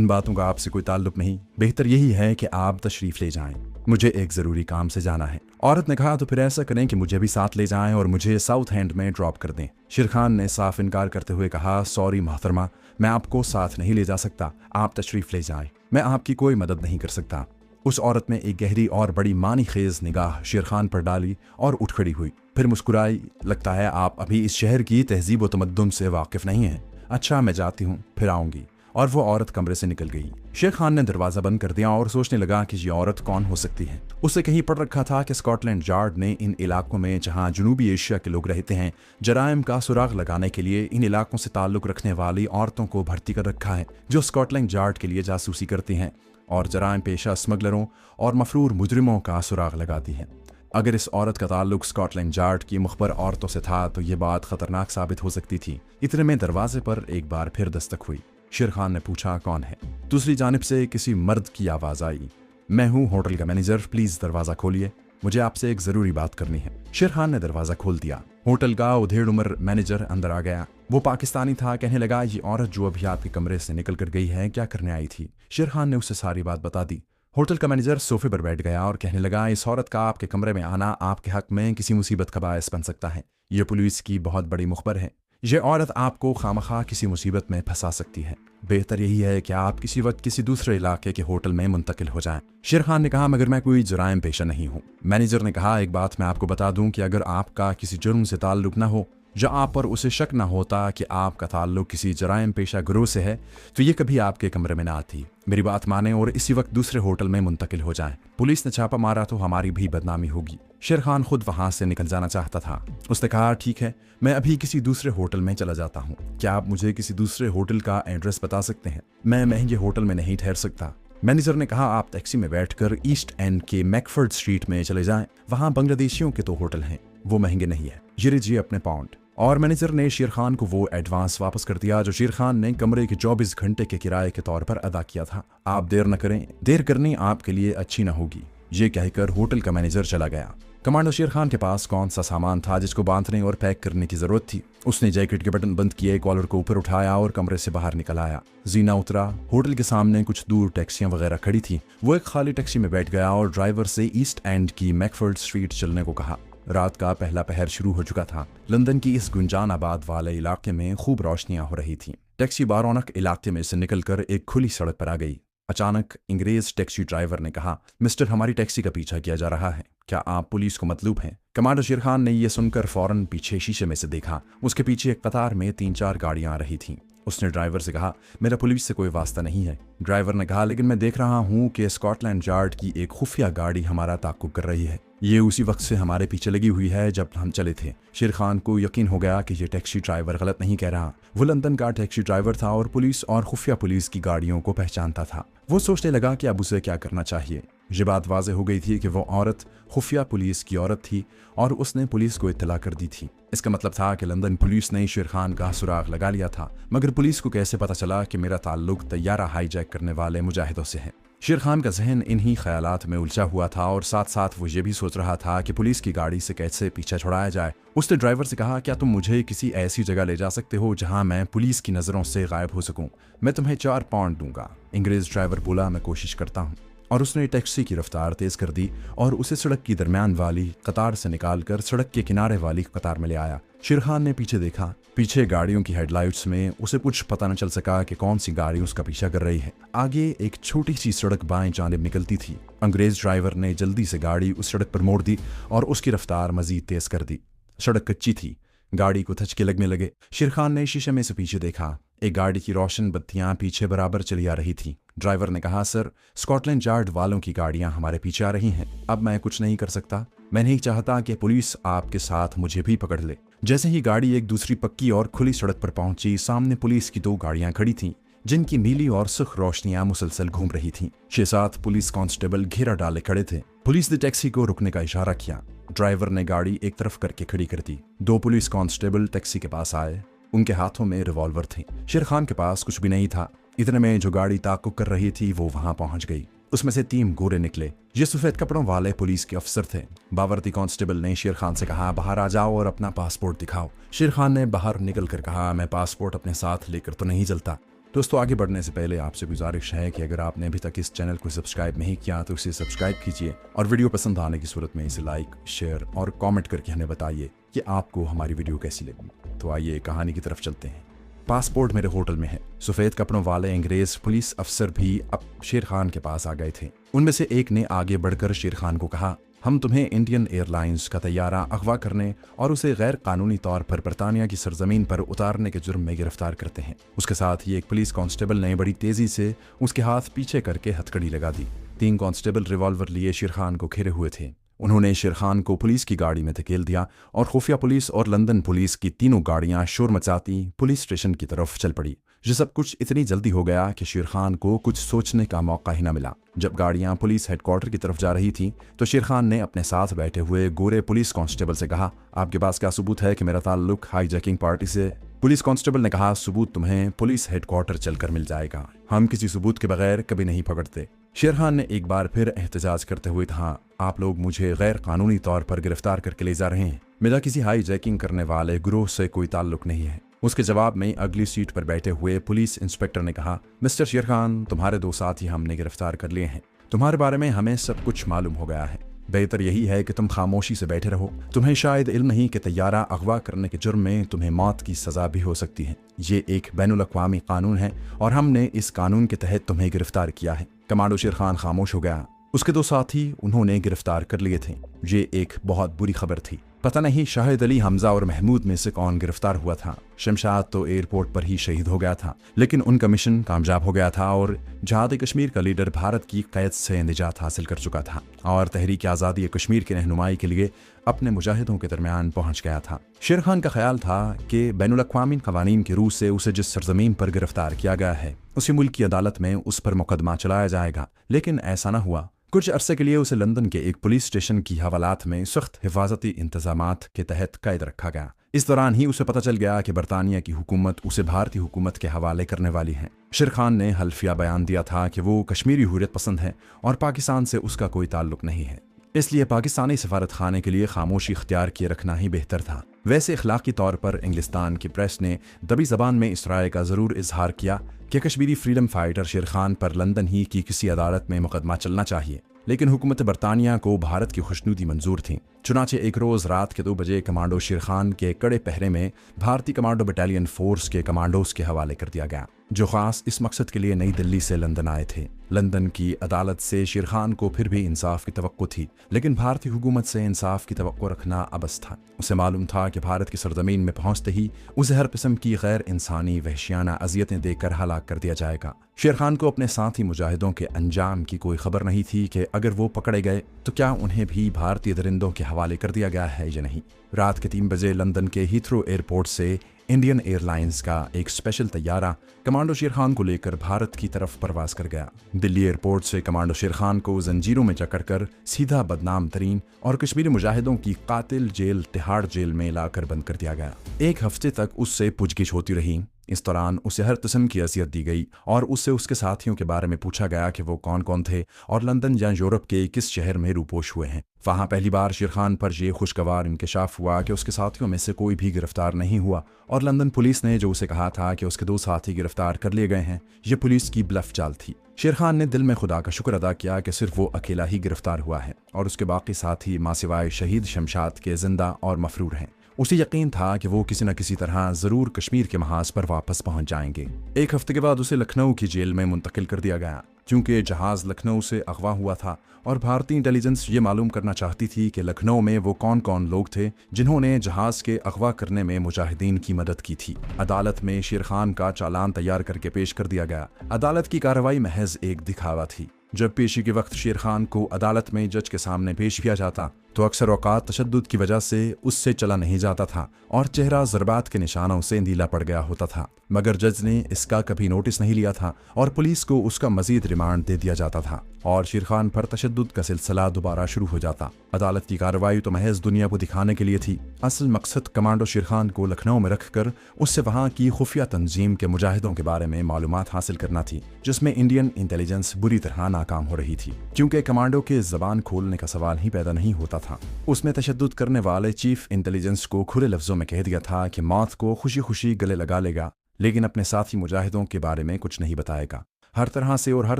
इन बातों का आपसे कोई ताल्लुक नहीं, बेहतर यही है कि आप तशरीफ ले जाएं, मुझे एक ज़रूरी काम से जाना है। औरत ने कहा तो फिर ऐसा करें कि मुझे भी साथ ले जाएं और मुझे साउथ एंड में ड्रॉप कर दें। शेर खान ने साफ इनकार करते हुए कहा, सॉरी मोहतरमा, मैं आपको साथ नहीं ले जा सकता, आप तशरीफ ले जाएं, मैं आपकी कोई मदद नहीं कर सकता। उस औरत ने एक गहरी और बड़ी मानी खेज निगाह शेर खान पर डाली और उठ खड़ी हुई, फिर मुस्कुराई। लगता है आप अभी इस शहर की तहजीब व तमद्दुन से वाकिफ नहीं हैं। अच्छा, मैं जाती हूँ, फिर आऊंगी। और वो औरत कमरे से निकल गई। शेर खान ने दरवाजा बंद कर दिया और सोचने लगा कि ये औरत कौन हो सकती है। उसे कहीं पढ़ रखा था कि स्कॉटलैंड यार्ड ने इन इलाकों में जहां जनूबी एशिया के लोग रहते हैं, जराइम का सुराग लगाने के लिए इन इलाकों से ताल्लुक रखने वाली औरतों को भर्ती कर रखा है, जो स्कॉटलैंड यार्ड के लिए जासूसी करती हैं और जराइम पेशा स्मगलरों और मफरूर मुजरिमों का सुराग लगाती हैं। अगर इस औरत का ताल्लुक स्कॉटलैंड यार्ड की मुखबर औरतों से था तो ये बात खतरनाक साबित हो सकती थी। इतने में दरवाजे पर एक बार फिर दस्तक हुई। शेर खान ने पूछा, कौन है? दूसरी जानिब से किसी मर्द की आवाज आई, मैं हूँ होटल का मैनेजर, प्लीज दरवाजा खोलिए, मुझे आपसे एक जरूरी बात करनी है। शेर खान ने दरवाजा खोल दिया। होटल का उधेड़ उम्र मैनेजर अंदर आ गया। वो पाकिस्तानी था। कहने लगा, ये औरत जो अभी आपके कमरे से निकल कर गई है, क्या करने आई थी? शेर खान ने उसे सारी बात बता दी। होटल का मैनेजर सोफे पर बैठ गया और कहने लगा, इस औरत का आपके कमरे में आना आपके हक में किसी मुसीबत का बायस बन सकता है। ये पुलिस की बहुत बड़ी मुखबर है। ये औरत आपको खामखा किसी मुसीबत में फंसा सकती है। बेहतर यही है कि आप किसी वक्त किसी दूसरे इलाके के होटल में मुंतकिल हो जाएं। शेर खान ने कहा, मगर मैं कोई जराइम पेशा नहीं हूँ। मैनेजर ने कहा, एक बात मैं आपको बता दूं कि अगर आपका किसी जुर्म से ताल्लुक न हो, या आप पर उसे शक न होता कि आपका ताल्लुक किसी जराइम पेशा गिरोह से है, तो ये कभी आपके कमरे में ना आती। मेरी बात माने और इसी वक्त दूसरे होटल में मुंतकिल हो जाएं। पुलिस ने छापा मारा तो हमारी भी बदनामी होगी। शेर खान खुद वहां से निकल जाना चाहता था। उसने कहा, ठीक है, मैं अभी किसी दूसरे होटल में चला जाता हूँ। क्या आप मुझे किसी दूसरे होटल का एड्रेस बता सकते हैं? मैं महंगे होटल में नहीं ठहर सकता। मैनेजर ने कहा, आप टैक्सी में बैठकर ईस्ट एंड के मैकफर्ड स्ट्रीट में चले जाएं। वहां बांग्लादेशियों के 2 होटल हैं, वो महंगे नहीं है। ये लीजिए अपने पाउंड। और मैनेजर ने शेर खान को वो एडवांस वापस कर दिया जो शेर खान ने कमरे के 24 घंटे के किराए के तौर पर अदा किया था। आप देर न करें, देर करनी आपके लिए अच्छी न होगी। ये कहकर होटल का मैनेजर चला गया। कमांडो शेर खान के पास कौन सा सामान था जिसको बांधने और पैक करने की जरूरत थी? उसने जैकेट के बटन बंद किए, कॉलर को ऊपर उठाया और कमरे से बाहर निकल आया। जीना उतरा। होटल के सामने कुछ दूर टैक्सियां वगैरह खड़ी थी। वो एक खाली टैक्सी में बैठ गया और ड्राइवर से ईस्ट एंड की मैकफर्ड स्ट्रीट चलने को कहा। रात का पहला पहर शुरू हो चुका था। लंदन की इस गुंजान आबाद वाले इलाके में खूब रोशनियां हो रही थीं। टैक्सी बारौनक इलाके में से निकलकर एक खुली सड़क पर आ गई। अचानक अंग्रेज टैक्सी ड्राइवर ने कहा, मिस्टर, हमारी टैक्सी का पीछा किया जा रहा है, क्या आप पुलिस को मतलूब हैं? कमांडर शेर खान ने यह सुनकर फौरन पीछे शीशे में से देखा। उसके पीछे एक कतार में 3-4 गाड़ियां आ रही थीं। उसने ड्राइवर से कहा, मेरा पुलिस से कोई वास्ता नहीं है। ड्राइवर ने कहा, लेकिन मैं देख रहा हूं कि स्कॉटलैंड यार्ड की एक खुफिया गाड़ी हमारा ताक़ुब कर रही है। ये उसी वक्त से हमारे पीछे लगी हुई है जब हम चले थे। शेर खान को यकीन हो गया कि ये टैक्सी ड्राइवर गलत नहीं कह रहा। वो लंदन का टैक्सी ड्राइवर था और पुलिस और खुफिया पुलिस की गाड़ियों को पहचानता था। वो सोचने लगा कि अब उसे क्या करना चाहिए। ये बात वाज़ेह हो गई थी कि वो औरत खुफिया पुलिस की औरत थी और उसने पुलिस को इत्तला कर दी थी। इसका मतलब था कि लंदन पुलिस ने शेर खान का सुराग लगा लिया था। मगर पुलिस को कैसे पता चला कि मेरा ताल्लुक तैयारा हाईजैक करने वाले मुजाहिदों से है? शेर खान का जहन इन्हीं ख्यालात में उलझा हुआ था और साथ साथ वो ये भी सोच रहा था कि पुलिस की गाड़ी से कैसे पीछा छुड़ाया जाए। उसने ड्राइवर से कहा, क्या तुम मुझे किसी ऐसी जगह ले जा सकते हो जहां मैं पुलिस की नज़रों से गायब हो सकूं? मैं तुम्हें 4 पाउंड दूंगा। अंग्रेज ड्राइवर बोला, मैं कोशिश करता हूँ। और उसने टैक्सी की रफ्तार तेज कर दी और उसे सड़क की दरमियान वाली कतार से निकालकर सड़क के किनारे वाली कतार में ले आया। शेर खान ने पीछे देखा। पीछे गाड़ियों की हेडलाइट्स में उसे कुछ पता न चल सका कि कौन सी गाड़ी उसका पीछा कर रही है। आगे एक छोटी सी सड़क बाएं जानिब निकलती थी। अंग्रेज ड्राइवर ने जल्दी से गाड़ी उस सड़क पर मोड़ दी और उसकी रफ्तार मजीद तेज कर दी। सड़क कच्ची थी। गाड़ी को धचके लगने लगे। शेर खान ने शीशे में से पीछे देखा। एक गाड़ी की रोशन बत्तियां पीछे बराबर चली आ रही थी। ड्राइवर ने कहा, सर, स्कॉटलैंड यार्ड वालों की गाड़ियां हमारे पीछे आ रही हैं। अब मैं कुछ नहीं कर सकता। मैं नहीं चाहता कि पुलिस आपके साथ मुझे भी पकड़ ले। जैसे ही गाड़ी एक दूसरी पक्की और खुली सड़क पर पहुंची, सामने पुलिस की 2 गाड़ियां खड़ी थीं, जिनकी नीली और सुर्ख रोशनियां मुसलसल घूम रही थीं। 6-7 पुलिस कांस्टेबल घेरा डाले खड़े थे। पुलिस ने टैक्सी को रुकने का इशारा किया। ड्राइवर ने गाड़ी एक तरफ करके खड़ी कर दी। 2 पुलिस कांस्टेबल टैक्सी के पास आए। उनके हाथों में रिवॉल्वर थे। शेर खान के पास कुछ भी नहीं था। इतने में जो गाड़ी ताक़ुब कर रही थी वो वहां पहुंच गई। उसमें से 3 गोरे निकले। ये सफेद कपड़ों वाले पुलिस के अफसर थे। बावर्ती कांस्टेबल ने शेर खान से कहा, बाहर आ जाओ और अपना पासपोर्ट दिखाओ। शेर खान ने बाहर निकल कर कहा, मैं पासपोर्ट अपने साथ लेकर तो नहीं चलता। दोस्तों, आगे बढ़ने से पहले आपसे गुजारिश है कि अगर आपने अभी तक इस चैनल को सब्सक्राइब नहीं किया तो इसे सब्सक्राइब कीजिए और वीडियो पसंद आने की सूरत में इसे लाइक, शेयर और कमेंट करके हमें बताइए कि आपको हमारी वीडियो कैसी लगी। तो आइए कहानी की तरफ चलते हैं। पासपोर्ट मेरे होटल में है। सफ़ेद कपड़ों वाले अंग्रेज पुलिस अफसर भी अब शेर खान के पास आ गए थे। उनमें से एक ने आगे बढ़कर शेर खान को कहा, हम तुम्हें इंडियन एयरलाइंस का तैयारा अगवा करने और उसे गैर कानूनी तौर पर बरतानिया की सरजमीन पर उतारने के जुर्म में गिरफ्तार करते हैं। उसके साथ ही एक पुलिस कांस्टेबल ने बड़ी तेजी से उसके हाथ पीछे करके हथकड़ी लगा दी। 3 कांस्टेबल रिवॉल्वर लिए शेर खान को घेरे हुए थे। उन्होंने शेर खान को पुलिस की गाड़ी में धकेल दिया और खुफिया पुलिस और लंदन पुलिस की तीनों गाड़ियां शोर मचाती पुलिस स्टेशन की तरफ चल पड़ी। ये सब कुछ इतनी जल्दी हो गया कि शेर खान को कुछ सोचने का मौका ही न मिला। जब गाड़ियां पुलिस हेडक्वार्टर की तरफ जा रही थीं, तो शेर खान ने अपने साथ बैठे हुए गोरे पुलिस कांस्टेबल से कहा, आपके पास क्या सबूत है कि मेरा ताल्लुक हाईजैकिंग पार्टी से? पुलिस कांस्टेबल ने कहा, सबूत तुम्हें पुलिस हेडक्वार्टर चलकर मिल जाएगा। हम किसी सबूत के बगैर कभी नहीं पकड़ते। शेर खान ने एक बार फिर एहतजाज करते हुए कहा, आप लोग मुझे गैर कानूनी तौर पर गिरफ्तार करके ले जा रहे हैं। मेरा किसी हाईजैकिंग करने वाले गिरोह से कोई ताल्लुक नहीं है। उसके जवाब में अगली सीट पर बैठे हुए पुलिस इंस्पेक्टर ने कहा, मिस्टर शेर खान, तुम्हारे 2 साथी हमने गिरफ्तार कर लिए हैं। तुम्हारे बारे में हमें सब कुछ मालूम हो गया है। बेहतर यही है कि तुम खामोशी से बैठे रहो। तुम्हें शायद इल्म नहीं कि तैयारा अगवा करने के जुर्म में तुम्हें मौत की सजा भी हो सकती है। ये एक बैनुल अक़वामी कानून है और हमने इस कानून के तहत तुम्हें गिरफ्तार किया है। कमांडो शेर खान खामोश हो गया। उसके 2 साथी उन्होंने गिरफ्तार कर लिए थे। ये एक बहुत बुरी खबर थी। पता नहीं शाहिद अली, हमजा और महमूद में से कौन गिरफ्तार हुआ था। शमशाद तो एयरपोर्ट पर ही शहीद हो गया था, लेकिन उनका मिशन कामयाब हो गया था और जहाद कश्मीर का लीडर भारत की कैद से निजात हासिल कर चुका था और तहरीक आज़ादी कश्मीर की रहनुमाई के लिए अपने मुजाहिदों के दरमियान पहुंच गया था। शेर खान का ख्याल था कि बैनुल अक़वामी क़वानीन के रूह से उसे जिस सरजमीन पर गिरफ्तार किया गया है, उसी मुल्क की अदालत में उस पर मुकदमा चलाया जाएगा, लेकिन ऐसा न हुआ। कुछ अरसे के लिए उसे लंदन के एक पुलिस स्टेशन की हवालात में सख्त हिफाजती इंतजामात के तहत कैद रखा गया। इस दौरान ही उसे पता चल गया कि बरतानिया की हुकूमत उसे भारतीय हुकूमत के हवाले करने वाली है। शेर खान ने हल्फिया बयान दिया था कि वो कश्मीरी हुर्रियत पसंद है और पाकिस्तान से उसका कोई ताल्लुक नहीं है, इसलिए पाकिस्तानी सफारत खाने के लिए खामोशी इख्तियार किए रखना ही बेहतर था। वैसे इखलाकी तौर पर इंग्लिस्तान की प्रेस ने दबी जबान में इस राय का ज़रूर इजहार किया कि कश्मीरी फ्रीडम फाइटर शेर खान पर लंदन ही की किसी अदालत में मुकदमा चलना चाहिए, लेकिन हुकूमत बरतानिया को भारत की खुशनुदी मंजूर थी। चुनाचे एक रोज़ रात के 2 बजे कमांडो शेर खान के कड़े पहरे में भारतीय कमांडो बटालियन फोर्स के कमांडोज के हवाले कर दिया गया, जो खास इस मकसद के लिए नई दिल्ली से लंदन आए थे। लंदन की अदालत से शेर खान को फिर भी इंसाफ की तवक्को थी, लेकिन भारतीय हुकूमत से इंसाफ की तवक्को रखना अबस था। उसे मालूम था कि भारत की सरजमीन में पहुंचते ही उसे हर किस्म की गैर इंसानी वहशियाना अजियतें देकर हलाक कर दिया जाएगा। शेर खान को अपने साथी मुजाहिदों के अंजाम की कोई खबर नहीं थी कि अगर वो पकड़े गए तो क्या उन्हें भी भारतीय दरिंदों के हवाले कर दिया गया है या नहीं। रात के 3 बजे लंदन के हीथ्रो एयरपोर्ट से इंडियन एयरलाइंस का एक स्पेशल तैयारा कमांडो शेर खान को लेकर भारत की तरफ परवास कर गया। दिल्ली एयरपोर्ट से कमांडो शेर खान को जंजीरों में जकड़कर सीधा बदनाम तरीन और कश्मीरी मुजाहिदों की कातिल जेल तिहाड़ जेल में लाकर बंद कर दिया गया। 1 हफ्ते तक उससे पूछगिछ होती रही। इस दौरान उसे हर किस्म की अजियत दी गई और उससे उसके साथियों के बारे में पूछा गया कि वो कौन कौन थे और लंदन या यूरोप के किस शहर में रूपोश हुए हैं। वहाँ पहली बार शेर खान पर यह खुशगवार इंकशाफ हुआ कि उसके साथियों में से कोई भी गिरफ्तार नहीं हुआ और लंदन पुलिस ने जो उसे कहा था कि उसके 2 साथी गिरफ्तार कर लिए गए हैं, ये पुलिस की ब्लफ चाल थी। शेर खान ने दिल में खुदा का शुक्र अदा किया कि सिर्फ वो अकेला ही गिरफ्तार हुआ है और उसके बाकी साथी मां सिवाय शहीद शमशाद के जिंदा और मफरूर हैं। उसे यकीन था कि वो किसी न किसी तरह जरूर कश्मीर के महाज पर वापस पहुंच जाएंगे। 1 हफ्ते के बाद उसे लखनऊ की जेल में मुंतकिल कर दिया गया, क्योंकि जहाज लखनऊ से अगवा हुआ था और भारतीय इंटेलिजेंस ये मालूम करना चाहती थी कि लखनऊ में वो कौन कौन लोग थे जिन्होंने जहाज के अगवा करने में मुजाहिदीन की मदद की थी। अदालत में शेर खान का चालान तैयार करके पेश कर दिया गया। अदालत की कार्रवाई महज एक दिखावा थी। जब पेशी के वक्त शेर खान को अदालत में जज के सामने पेश किया जाता तो अक्सर औकात तशद्दुद की वजह से उससे चला नहीं जाता था और चेहरा ज़रबात के निशानों से नीला पड़ गया होता था, मगर जज ने इसका कभी नोटिस नहीं लिया था और पुलिस को उसका मजीद रिमांड दे दिया जाता था और शेर खान पर तशद्दुद का सिलसिला दोबारा शुरू हो जाता। अदालत की कार्रवाई तो महज दुनिया को दिखाने के लिए थी। असल मकसद कमांडो शेर खान को लखनऊ में रखकर उससे वहाँ की खुफिया तंजीम के मुजाहिदों के बारे में मालूमात हासिल करना थी, जिसमें इंडियन इंटेलिजेंस बुरी तरह नाकाम हो रही थी, क्योंकि कमांडो के जबान खोलने का सवाल ही पैदा नहीं होता था। उसमें तशद्दुद करने वाले चीफ इंटेलिजेंस को खुले लफ्जों में कह दिया था कि मौत को खुशी खुशी गले लगा लेगा, लेकिन अपने साथी मुजाहिदों के बारे में कुछ नहीं बताएगा। हर तरह से और हर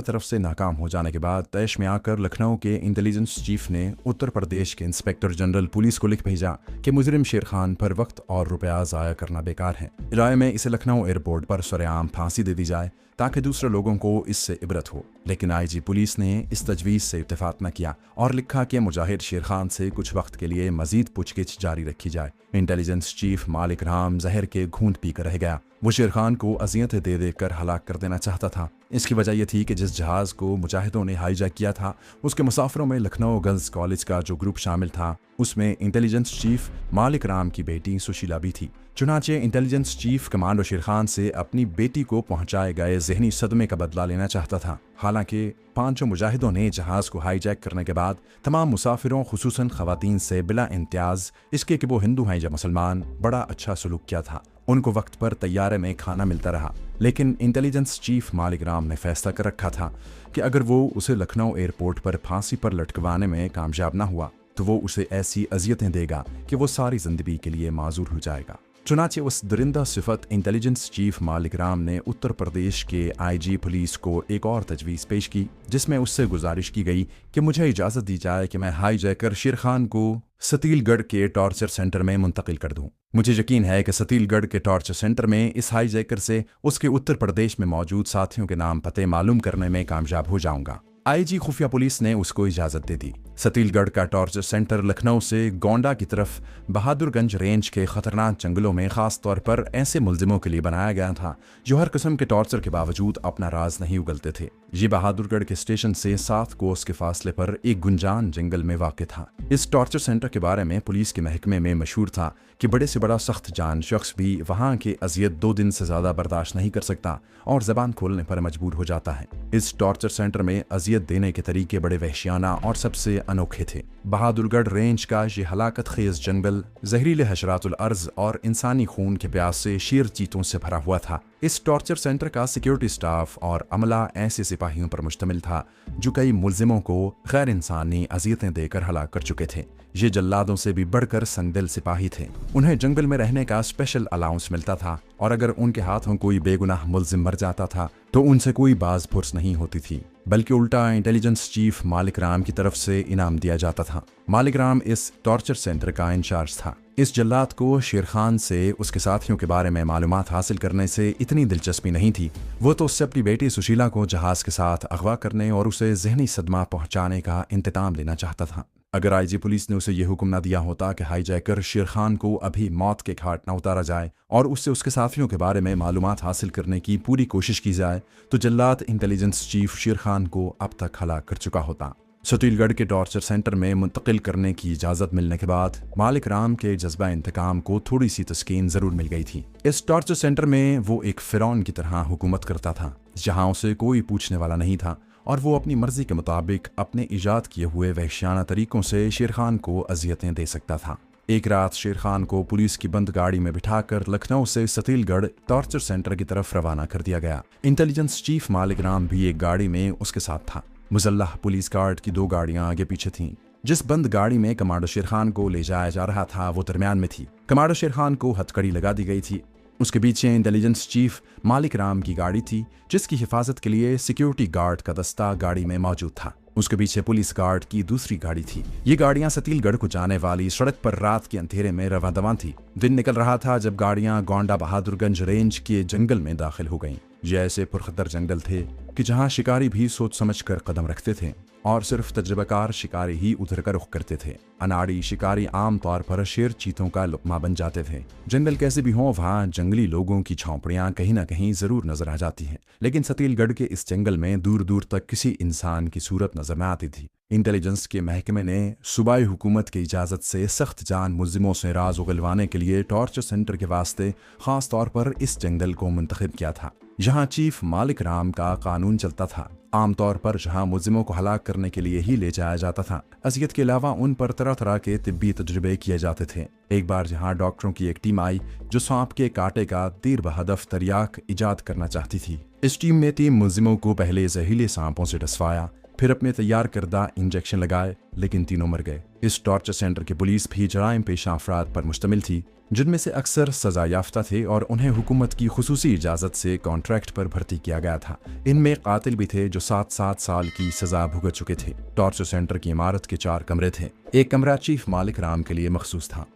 तरफ से नाकाम हो जाने के बाद तैश में आकर लखनऊ के इंटेलिजेंस चीफ ने उत्तर प्रदेश के इंस्पेक्टर जनरल पुलिस को लिख भेजा कि मुजरिम शेर खान पर वक्त और रुपया ज़ाया करना बेकार है। राय में इसे लखनऊ एयरपोर्ट पर सरेआम फांसी दे दी जाए ताकि दूसरे लोगों को इससे इबरत हो। लेकिन आईजी पुलिस ने इस तजवीज़ से इत्तेफाक न किया और लिखा कि मुजाहिद शेर खान से कुछ वक्त के लिए मजीद पूछगिछ जारी रखी जाए। इंटेलिजेंस चीफ मालिक राम जहर के घूंट पीकर रह गया। वो शेर खान को अजियतें दे देकर हलाक कर देना चाहता था। इसकी वजह यह थी कि जिस जहाज़ को मुजाहिदों ने हाईजैक किया था उसके मुसाफिरों में लखनऊ गर्ल्स कॉलेज का जो ग्रुप शामिल था उसमें इंटेलिजेंस चीफ मालिक राम की बेटी सुशीला भी थी। चुनाचे इंटेलिजेंस चीफ कमांडो शेर खान से अपनी बेटी को पहुंचाए गए जहनी सदमे का बदला लेना चाहता था। हालांकि पांचों मुजाहिदों ने जहाज़ को हाईजैक करने के बाद तमाम मुसाफिरों खुसूसन खवातीन से बिला इम्तियाज इसके कि वो हिंदू हैं या मुसलमान बड़ा अच्छा सलूक किया था। उनको वक्त पर तैयारे में खाना मिलता रहा। लेकिन इंटेलिजेंस चीफ मालिक राम ने फैसला कर रखा था कि अगर वो उसे लखनऊ एयरपोर्ट पर फांसी पर लटकवाने में कामयाब ना हुआ तो वो उसे ऐसी अजियतें देगा कि वो सारी जिंदगी के लिए माजूर हो जाएगा। चुनाचे उस दरिंदा सिफत इंटेलिजेंस चीफ मालिक राम ने उत्तर प्रदेश के आईजी पुलिस को एक और तजवीज़ पेश की जिसमें उससे गुजारिश की गई कि मुझे इजाज़त दी जाए कि मैं हाईजैकर शेर खान को सतीलगढ़ के टॉर्चर सेंटर में मुंतकिल कर दूं। मुझे यकीन है कि सतीलगढ़ के टॉर्चर सेंटर में इस हाईजैकर से उसके उत्तर प्रदेश में मौजूद साथियों के नाम पते मालूम करने में कामयाब हो जाऊंगा। आईजी खुफिया पुलिस ने उसको इजाज़त दे दी। सतीलगढ़ का टॉर्चर सेंटर लखनऊ से गोंडा की तरफ बहादुरगंज रेंज के खतरनाक जंगलों में खास तौर पर ऐसे मुलजिमों के लिए बनाया गया था जो हर किस्म के टॉर्चर के बावजूद अपना राज नहीं उगलते थे। ये बहादुरगढ़ के स्टेशन से 7 कोस के फासले पर एक गुंजान जंगल में वाक़ था। इस टॉर्चर सेंटर के बारे में पुलिस के महकमे में मशहूर था कि बड़े से बड़ा सख्त जान शख्स भी वहाँ के अजियत 2 दिन से ज़्यादा बर्दाश्त नहीं कर सकता और ज़बान खोलने पर मजबूर हो जाता है। इस टॉर्चर सेंटर में अजियत देने के तरीके बड़े वहशियाना और सबसे अनोखे थे। बहादुरगढ़ रेंज का ये हलाकत खेज जंगल जहरीले हशरातुल अर्ज और इंसानी खून के प्यास से शेर चीतों से भरा हुआ था। इस टॉर्चर सेंटर का सिक्योरिटी स्टाफ और अमला ऐसे सिपाहियों पर मुश्तमिल था जो कई मुलजिमों को गैर इंसानी अजियतें देकर हलाक कर चुके थे। ये जल्लादों से भी बढ़कर संगदिल सिपाही थे। उन्हें जंगल में रहने का स्पेशल अलाउंस मिलता था और अगर उनके हाथों कोई बेगुनाह मुलजिम मर जाता था तो उनसे कोई बाज फुर्स नहीं होती थी, बल्कि उल्टा इंटेलिजेंस चीफ मालिक राम की तरफ से इनाम दिया जाता था। मालिक राम इस टॉर्चर सेंटर का इंचार्ज था। इस जल्लाद को शेर खान से उसके साथियों के बारे में मालूमात हासिल करने से इतनी दिलचस्पी नहीं थी। वो तो उससे अपनी बेटी सुशीला को जहाज के साथ अगवा करने और उसे जहनी सदमा पहुंचाने का इंतजाम लेना चाहता था। अगर आईजी पुलिस ने उसे यह हुक्म न दिया होता कि हाईजैकर शेर खान को अभी मौत के घाट न उतारा जाए और उससे उसके साथियों के बारे में मालूमात हासिल करने की पूरी कोशिश की जाए तो जल्लाद इंटेलिजेंस चीफ शेर खान को अब तक हलाक कर चुका होता। सतीलगढ़ के टॉर्चर सेंटर में मुंतकिल करने की इजाज़त मिलने के बाद मालिक राम के जज्बा इंतकाम को थोड़ी सी तस्कीन ज़रूर मिल गई थी। इस टॉर्चर सेंटर में वो एक फ़िरौन की तरह हुकूमत करता था जहाँ उसे कोई पूछने वाला नहीं था और वो अपनी मर्जी के मुताबिक अपने ईजाद किए हुए वहशियाना तरीकों से शेर खान को अजियतें दे सकता था। एक रात शेर खान को पुलिस की बंद गाड़ी में बिठाकर लखनऊ से सतीलगढ़ टॉर्चर सेंटर की तरफ रवाना कर दिया गया। इंटेलिजेंस चीफ मालिक राम भी एक गाड़ी में उसके साथ था। मुजल्लाह पुलिस गार्ड की 2 गाड़ियां आगे पीछे थीं। जिस बंद गाड़ी में कमांडो शेर खान को ले जाया जा रहा था वो दरमियान में थी। कमांडो शेर खान को हथकड़ी लगा दी गई थी। उसके पीछे इंटेलिजेंस चीफ मालिक राम की गाड़ी थी जिसकी हिफाजत के लिए सिक्योरिटी गार्ड का दस्ता गाड़ी में मौजूद था। उसके पीछे पुलिस गार्ड की दूसरी गाड़ी थी। ये गाड़ियां सतीलगढ़ को जाने वाली सड़क पर रात के अंधेरे में रवां-दवां थी। दिन निकल रहा था जब गाड़ियां गोंडा बहादुरगंज रेंज के जंगल में दाखिल हो गईं। ये ऐसे पुरखतर जंगल थे कि जहां शिकारी भी सोच समझ कर कदम रखते थे और सिर्फ तजुर्बाकार शिकारी ही उधर का रुख करते थे। अनाड़ी शिकारी आम तौर पर शेर चीतों का लुकमा बन जाते थे। जंगल कैसे भी हों वहाँ जंगली लोगों की झोंपड़ियाँ कहीं ना कहीं जरूर नजर आ जाती हैं, लेकिन सतीलगढ़ के इस जंगल में दूर दूर तक किसी इंसान की सूरत नजर न आती थी। इंटेलिजेंस के महकमे ने सूबाई हुकूमत की इजाज़त से सख्त जान मुलजिमों से राज उगलवाने के लिए टॉर्चर सेंटर के वास्ते खास तौर पर इस जंगल को मुंतखब किया था। यहाँ चीफ मालिक राम का कानून चलता था। आमतौर पर जहाँ मुलजिमों को हलाक करने के लिए ही ले जाया जाता था, अजियत के अलावा उन पर तरह तरह के तिब्बी तजुर्बे किए जाते थे। एक बार जहाँ डॉक्टरों की एक टीम आई जो सांप के कांटे का तीर बहदफ तरियाक इजाद करना चाहती थी। इस टीम ने 3 मुलजिमों को पहले जहरीले सांपों से डसवाया, फिर अपने तैयार करदा इंजेक्शन लगाए, लेकिन तीनों मर गए। इस टॉर्चर सेंटर की पुलिस भी जराइम पेशा अफराद पर मुश्तमिल थी, जिनमें से अक्सर सजा याफ्ता थे और उन्हें हुकूमत की खुसूसी इजाज़त से कॉन्ट्रैक्ट पर भर्ती किया गया था। इनमें कातिल भी थे जो 7-7 साल की सजा भुगत चुके थे। टॉर्चर सेंटर की इमारत के 4 कमरे थे। एक कमरा चीफ मालिक राम के लिए मखसूस था।